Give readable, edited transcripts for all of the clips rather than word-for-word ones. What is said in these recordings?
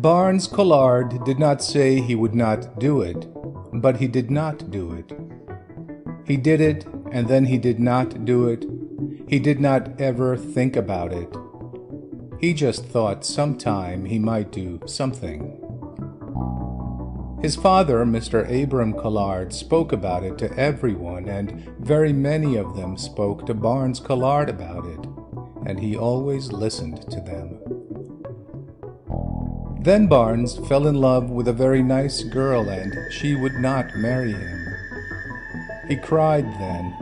Barnes Collard did not say he would not do it, but he did not do it. He did it, and then he did not do it. He did not ever think about it. He just thought sometime he might do something. His father, Mr. Abram Collard, spoke about it to everyone, and very many of them spoke to Barnes Collard about it, and he always listened to them. Then Barnes fell in love with a very nice girl, and she would not marry him. He cried then.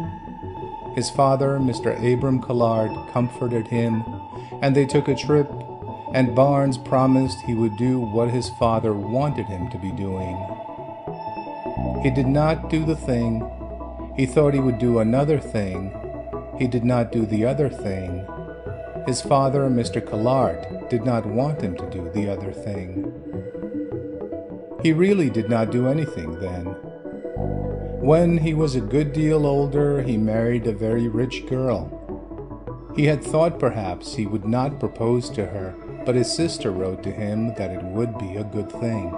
His father, Mr. Abram Collard, comforted him, and they took a trip, and Barnes promised he would do what his father wanted him to be doing. He did not do the thing. He thought he would do another thing. He did not do the other thing. His father, Mr. Collard, did not want him to do the other thing. He really did not do anything then. When he was a good deal older, he married a very rich girl. He had thought perhaps he would not propose to her, but his sister wrote to him that it would be a good thing.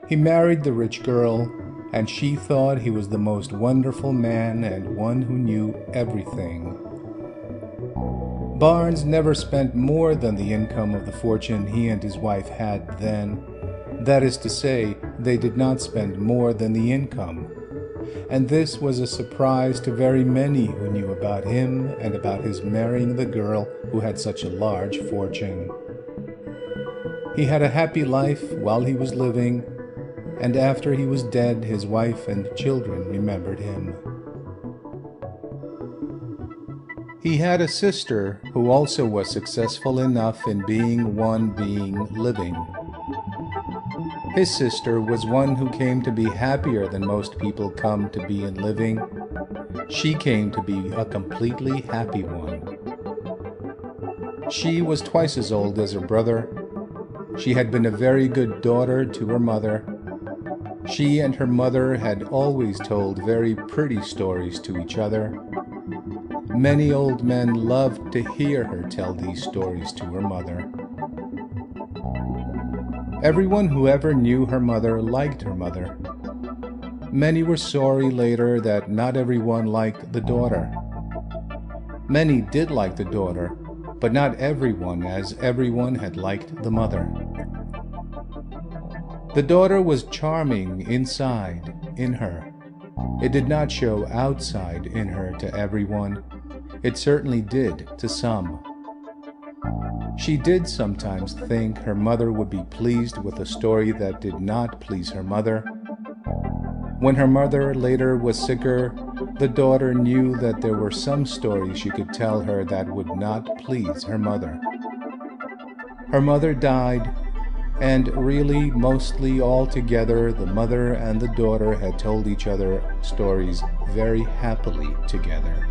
He married the rich girl, and she thought he was the most wonderful man and one who knew everything. Barnes never spent more than the income of the fortune he and his wife had then. That is to say, they did not spend more than the income. And this was a surprise to very many who knew about him and about his marrying the girl who had such a large fortune. He had a happy life while he was living, and after he was dead, his wife and children remembered him. He had a sister who also was successful enough in being one being living. His sister was one who came to be happier than most people come to be in living. She came to be a completely happy one. She was twice as old as her brother. She had been a very good daughter to her mother. She and her mother had always told very pretty stories to each other. Many old men loved to hear her tell these stories to her mother. Everyone who ever knew her mother liked her mother. Many were sorry later that not everyone liked the daughter. Many did like the daughter, but not everyone, as everyone had liked the mother. The daughter was charming inside, in her. It did not show outside in her to everyone. It certainly did to some. She did sometimes think her mother would be pleased with a story that did not please her mother. When her mother later was sicker, the daughter knew that there were some stories she could tell her that would not please her mother. Her mother died, and really, mostly altogether, the mother and the daughter had told each other stories very happily together.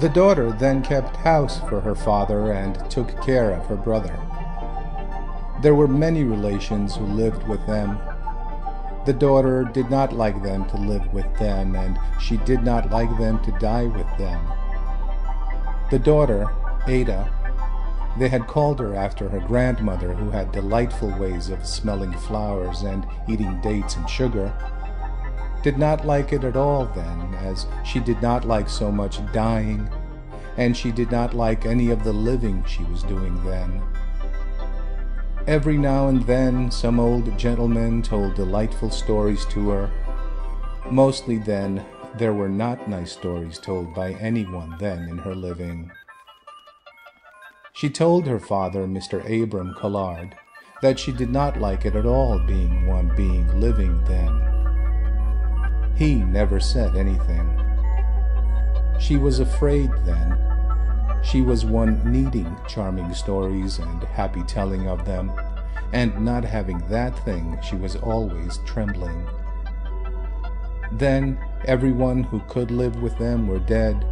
The daughter then kept house for her father and took care of her brother. There were many relations who lived with them. The daughter did not like them to live with them, and she did not like them to die with them. The daughter, Ada, they had called her after her grandmother, who had delightful ways of smelling flowers and eating dates and sugar, did not like it at all then, as she did not like so much dying, and she did not like any of the living she was doing then. Every now and then some old gentleman told delightful stories to her. Mostly then there were not nice stories told by anyone then in her living. She told her father, Mr. Abram Collard, that she did not like it at all being one being living then. He never said anything. She was afraid then. She was one needing charming stories and happy telling of them, and not having that thing she was always trembling. Then everyone who could live with them were dead,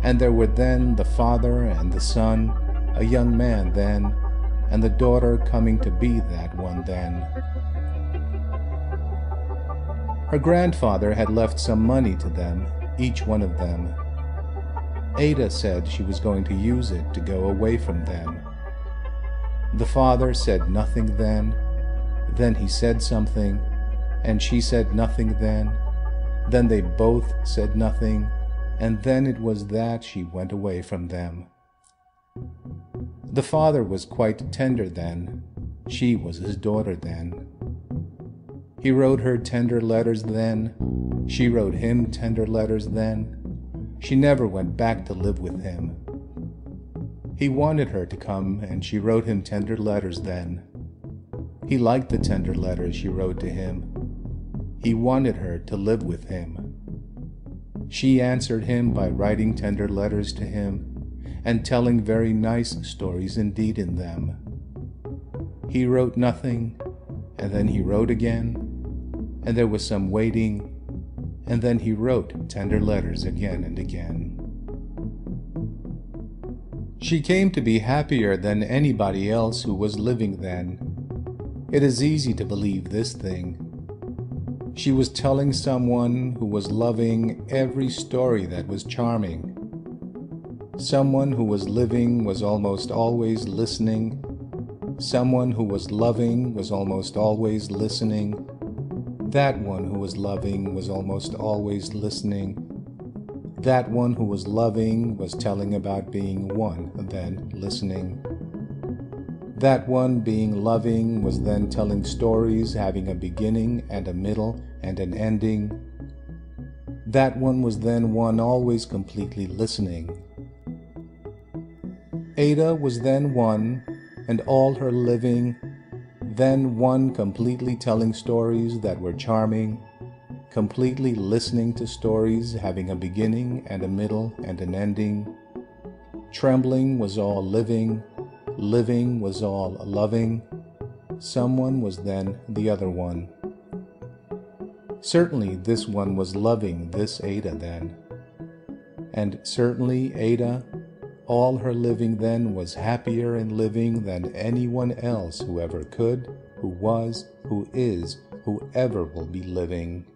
and there were then the father and the son, a young man then, and the daughter coming to be that one then. Her grandfather had left some money to them, each one of them. Ada said she was going to use it to go away from them. The father said nothing then. Then he said something, and she said nothing then. Then they both said nothing, and then it was that she went away from them. The father was quite tender then. She was his daughter then. He wrote her tender letters then. She wrote him tender letters then. She never went back to live with him. He wanted her to come, and she wrote him tender letters then. He liked the tender letters she wrote to him. He wanted her to live with him. She answered him by writing tender letters to him and telling very nice stories indeed in them. He wrote nothing, and then he wrote again, and there was some waiting, and then he wrote tender letters again and again. She came to be happier than anybody else who was living then. It is easy to believe this thing. She was telling someone who was loving every story that was charming. Someone who was living was almost always listening. Someone who was loving was almost always listening. That one who was loving was almost always listening. That one who was loving was telling about being one, then listening. That one being loving was then telling stories having a beginning and a middle and an ending. That one was then one always completely listening. Ada was then one, and all her living, then one completely telling stories that were charming, completely listening to stories having a beginning and a middle and an ending. Trembling was all living, living was all loving. Someone was then the other one. Certainly this one was loving this Ada then. And certainly Ada, all her living then, was happier in living than anyone else who ever could, who was, who is, who ever will be living.